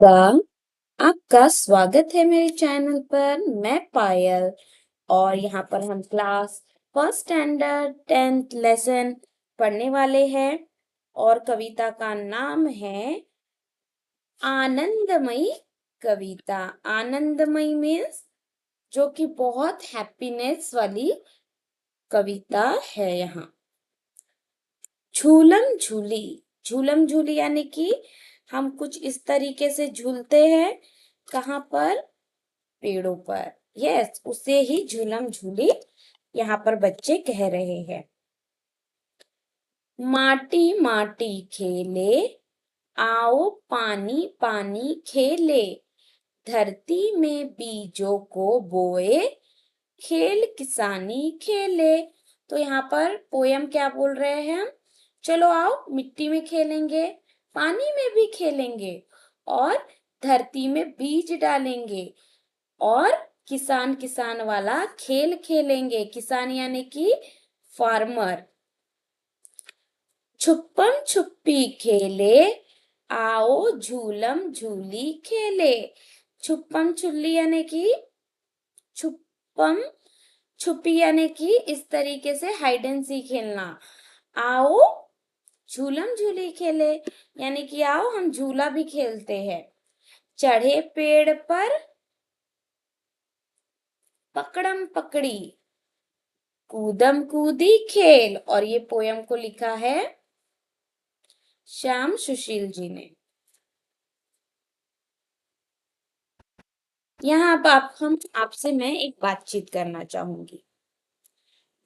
आपका स्वागत है मेरे चैनल पर। मैं पायल और यहाँ पर हम class first standard 10th lesson पढ़ने वाले हैं और कविता का नाम है आनंदमयी कविता। आनंदमयी मीन्स जो कि बहुत हैप्पीनेस वाली कविता है। यहाँ झूलम झूली यानी कि हम कुछ इस तरीके से झूलते हैं। कहाँ पर? पेड़ों पर। यस, उसे ही झूलम झूली यहाँ पर बच्चे कह रहे हैं। माटी माटी खेले, आओ पानी पानी खेले, धरती में बीजों को बोए, खेल किसानी खेले। तो यहाँ पर पोयम क्या बोल रहे हैं हम? चलो आओ मिट्टी में खेलेंगे, पानी में भी खेलेंगे और धरती में बीज डालेंगे और किसान किसान वाला खेल खेलेंगे। किसान यानी कि फार्मर। छुपम छुपी खेले, आओ झूलम झूली खेले। छुपम छुल्ली यानी कि छुपम छुपी यानी कि इस तरीके से हाइड एंड सीक खेलना। आओ झूलम झूली खेले यानी कि आओ हम झूला भी खेलते हैं। चढ़े पेड़ पर पकड़म पकड़ी, कूदम कूदी खेल। और ये पोयम को लिखा है श्याम सुशील जी ने। यहाँ अब हम आपसे मैं एक बातचीत करना चाहूंगी।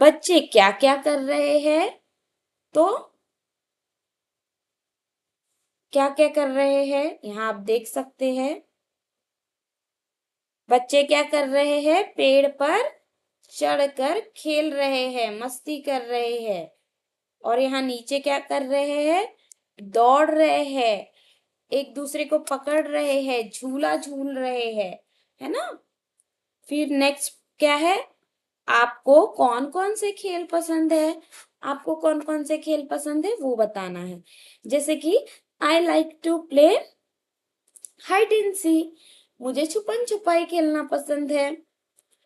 बच्चे क्या क्या कर रहे हैं? तो क्या क्या कर रहे हैं यहाँ आप देख सकते हैं। बच्चे क्या कर रहे हैं? पेड़ पर चढ़कर खेल रहे हैं, मस्ती कर रहे हैं। और यहाँ नीचे क्या कर रहे हैं? दौड़ रहे हैं, एक दूसरे को पकड़ रहे हैं, झूला झूल रहे हैं, है ना। फिर नेक्स्ट क्या है? आपको कौन कौन से खेल पसंद है? आपको कौन कौन से खेल पसंद है वो बताना है। जैसे कि I like to play hide and seek, मुझे छुपन छुपाई खेलना पसंद है।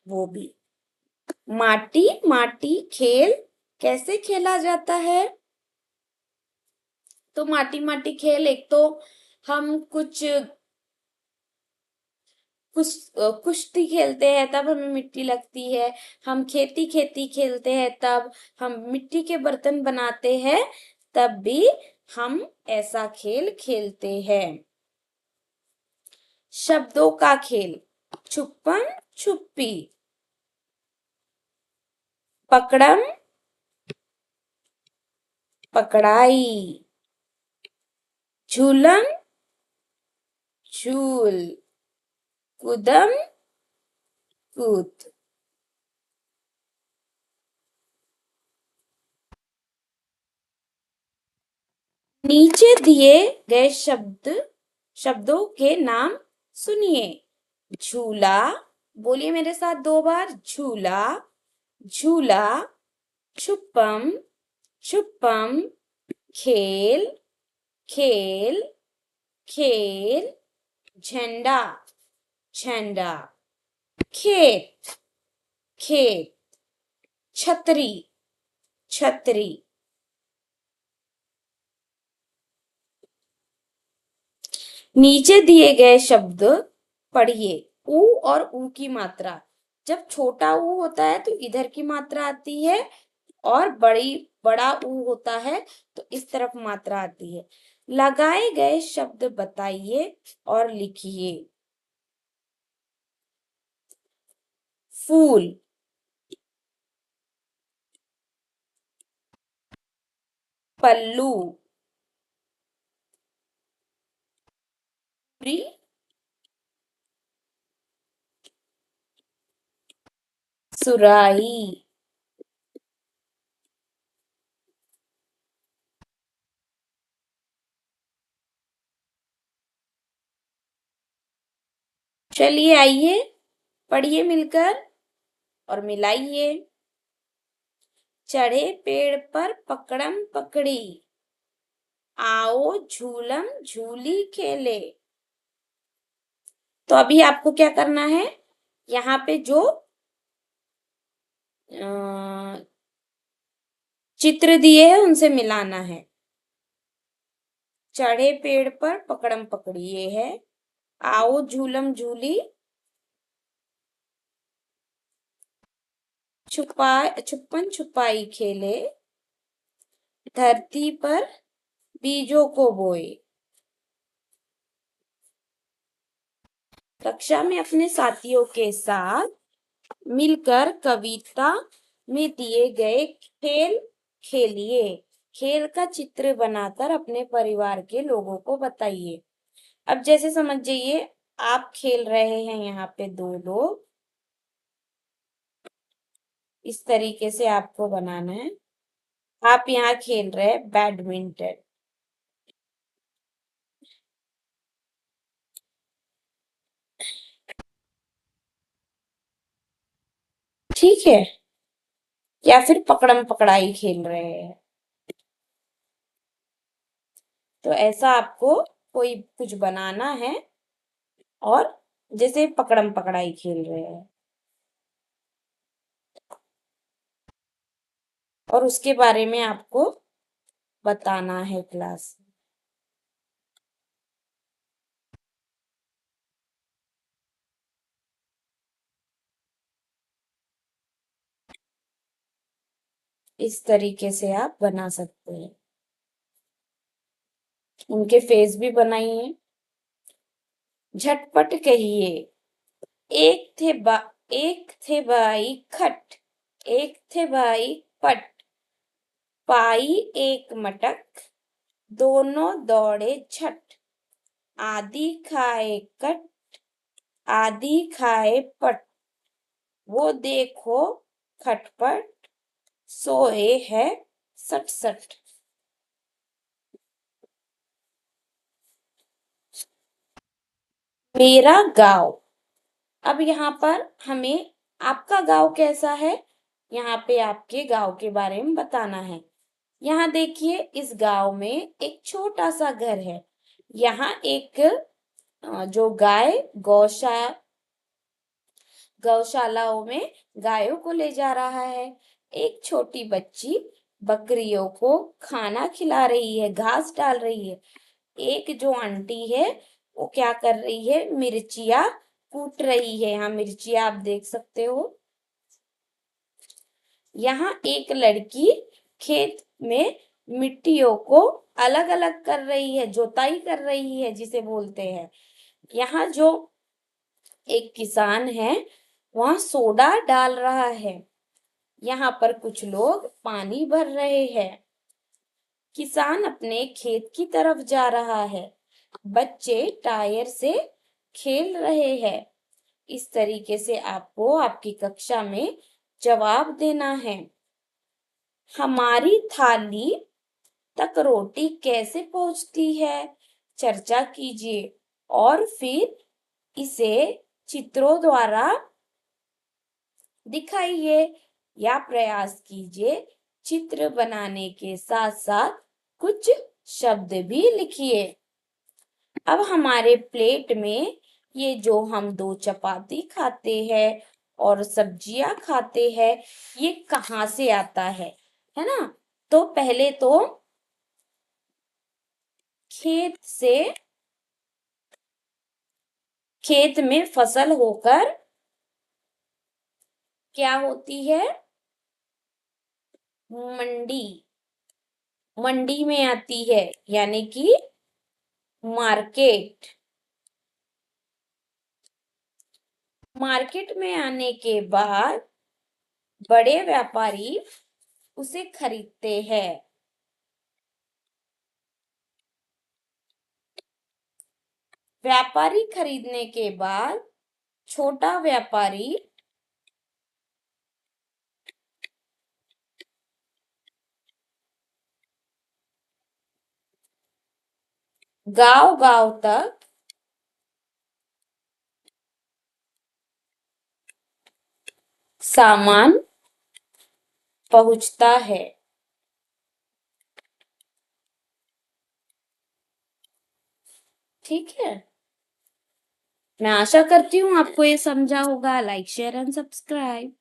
वो भी माटी माटी खेल कैसे खेला जाता है? तो माटी माटी खेल एक तो हम कुश्ती खेलते हैं तब हमें मिट्टी लगती है। हम खेती खेती खेलते हैं तब हम मिट्टी के बर्तन बनाते हैं, तब भी हम ऐसा खेल खेलते हैं। शब्दों का खेल, छुपन छुपी, पकड़म पकड़ाई, झूलम झूल, कूदम कूद। नीचे दिए गए शब्दों के नाम सुनिए। झूला, बोलिए मेरे साथ 2 बार। झूला झूला, छुपम छुपम, खेल खेल खेल, झंडा झंडा, खेत खेत, छतरी छतरी। नीचे दिए गए शब्द पढ़िए। ऊ और ऊ की मात्रा। जब छोटा ऊ होता है तो इधर की मात्रा आती है और बड़ा ऊ होता है तो इस तरफ मात्रा आती है। लगाए गए शब्द बताइए और लिखिए। फूल, पल्लू, पूरी, सुराही। चलिए आइए पढ़िए मिलकर और मिलाइए। चढ़े पेड़ पर पकड़म पकड़ी, आओ झूलम झूली खेले, तो अभी आपको क्या करना है, यहाँ पे जो चित्र दिए हैं उनसे मिलाना है। चढ़े पेड़ पर पकड़म पकड़ी ये है, आओ झूलम झूली, छुपन छुपाई खेले, धरती पर बीजों को बोए। कक्षा में अपने साथियों के साथ मिलकर कविता में दिए गए खेल खेलिए। खेल का चित्र बनाकर अपने परिवार के लोगों को बताइए। अब जैसे समझ जाइए, आप खेल रहे हैं, यहाँ पे दो लोग, इस तरीके से आपको बनाना है। आप यहाँ खेल रहे हैं बैडमिंटन। ठीक है, या फिर पकड़म पकड़ाई खेल रहे हैं। तो ऐसा आपको कोई कुछ बनाना है, और जैसे पकड़म पकड़ाई खेल रहे हैं, और उसके बारे में आपको बताना है क्लास में। इस तरीके से आप बना सकते हैं। उनके फेस भी बनाइए। झटपट कहिए, एक थे बा एक थे भाई खट, एक थे भाई पट, पाई एक मटक, दोनों दौड़े झट, आधी खाए कट, आधी खाए पट, वो देखो खटपट, सोए है सट सट। मेरा गांव। अब यहाँ पर हमें आपका गांव कैसा है, यहाँ पे आपके गांव के बारे में बताना है। यहाँ देखिए, इस गांव में एक छोटा सा घर है। यहाँ एक जो गाय गौशालाओं में गायों को ले जा रहा है। एक छोटी बच्ची बकरियों को खाना खिला रही है, घास डाल रही है। एक जो आंटी है वो क्या कर रही है, मिर्चियाँ कूट रही है। यहाँ मिर्चियाँ आप देख सकते हो। यहाँ एक लड़की खेत में मिट्टियों को अलग अलग कर रही है, जोताई कर रही है जिसे बोलते हैं। यहाँ जो एक किसान है वहाँ सोडा डाल रहा है। यहाँ पर कुछ लोग पानी भर रहे हैं। किसान अपने खेत की तरफ जा रहा है। बच्चे टायर से खेल रहे हैं। इस तरीके से आपको आपकी कक्षा में जवाब देना है। हमारी थाली तक रोटी कैसे पहुंचती है, चर्चा कीजिए और फिर इसे चित्रों द्वारा दिखाइए या प्रयास कीजिए। चित्र बनाने के साथ साथ कुछ शब्द भी लिखिए। अब हमारे प्लेट में ये जो हम दो चपाती खाते हैं और सब्जियां खाते हैं, ये कहाँ से आता है ना? तो पहले तो खेत में फसल होकर क्या होती है, मंडी मंडी में आती है, यानी कि मार्केट। मार्केट में आने के बाद बड़े व्यापारी उसे खरीदते हैं। व्यापारी खरीदने के बाद छोटा व्यापारी गांव गांव तक सामान पहुंचता है। ठीक है। मैं आशा करती हूँ आपको ये समझा होगा। Like share and subscribe.